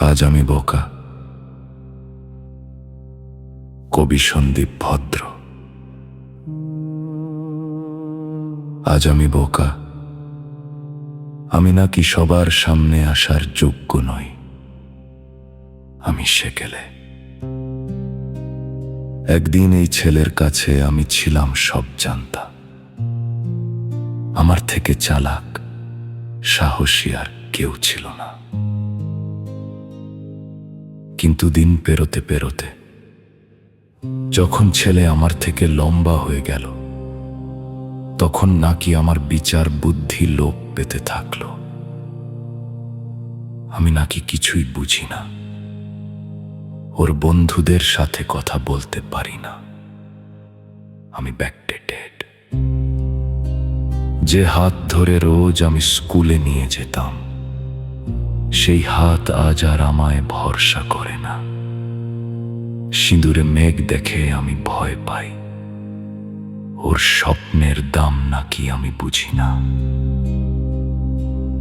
আজ আমি বোকা। কবি সন্দীপ ভদ্র। আজ আমি বোকা, আমি নাকি সবার সামনে আসার যোগ্য নই। আমি সেকেলে। একদিন এই ছেলের কাছে আমি ছিলাম সব জানতা। আমার থেকে চালাক, সাহসী আর কেউ ছিল না। কিন্তু দিন পেরোতে পেরোতে যখন ছেলে আমার থেকে লম্বা হয়ে গেল, তখন নাকি আমার বিচার বুদ্ধি লোপ পেতে থাকলো। আমি নাকি কিছুই বুঝি না, ওর বন্ধুদের সাথে কথা বলতে পারি না। আমি ব্যাকডেটেড। যে হাত ধরে রোজ আমি স্কুলে নিয়ে যেতাম, সেই হাত আজ আর আমায় ভরসা করে না। সিঁদুরে মেঘ দেখে আমি ভয় পাই, ওর স্বপ্নের দাম নাকি আমি বুঝি না।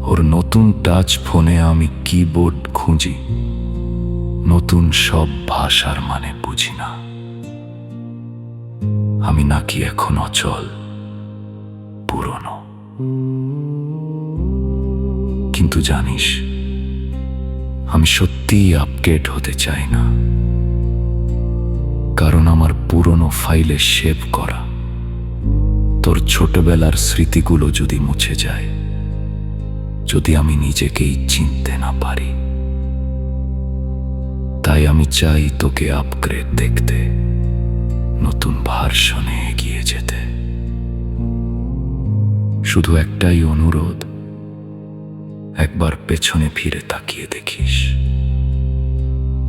ওর নতুন টাচ ফোনে আমি কিবোর্ড খুঁজি, নতুন সব ভাষার মানে বুঝি না। আমি নাকি এখন অচল, পুরনো। কিন্তু জানিস, আমি সত্যিই আপডেট হতে চাই না, কারণ আমার পুরনো ফাইলে সেভ করা তোর ছোটবেলার স্মৃতিগুলো যদি মুছে যায়, যদি আমি নিজেকেই চিনতে না পারি, তাই আমি চাই তোকে আপগ্রেড দেখতে, নতুন ভার্সনে এগিয়ে যেতে। শুধু একটাই অনুরোধ, একবার পেছনে ফিরে তাকিয়ে দেখিস।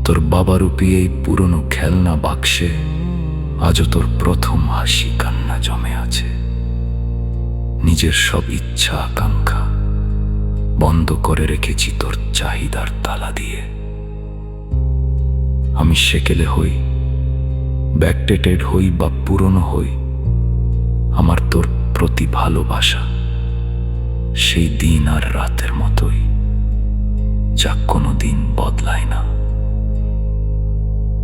তোর বাবারূপী এই পুরনো খেলনা বাক্সে আজও তোর প্রথম হাসি কান্না জমে আছে। নিজের সব ইচ্ছা আকাঙ্ক্ষা বন্ধ করে রেখেছি তোর চাহিদার তালা দিয়ে। আমি সেকেলে হই, ব্যাকডেটেড হই বা পুরনো হই, আমার তোর প্রতি ভালোবাসা সেই দিন আর রাতের মতোই, যা কোনো দিন বদলায় না।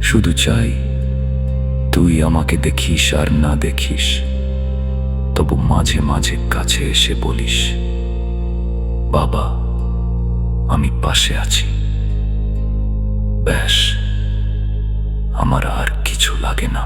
শুধু চাই তুই আমাকে দেখিস আর না দেখিস, তবু মাঝে মাঝে কাছে এসে বলিস, বাবা আমি পাশে আছি। ব্যাস, আমার আর কিছু লাগে না।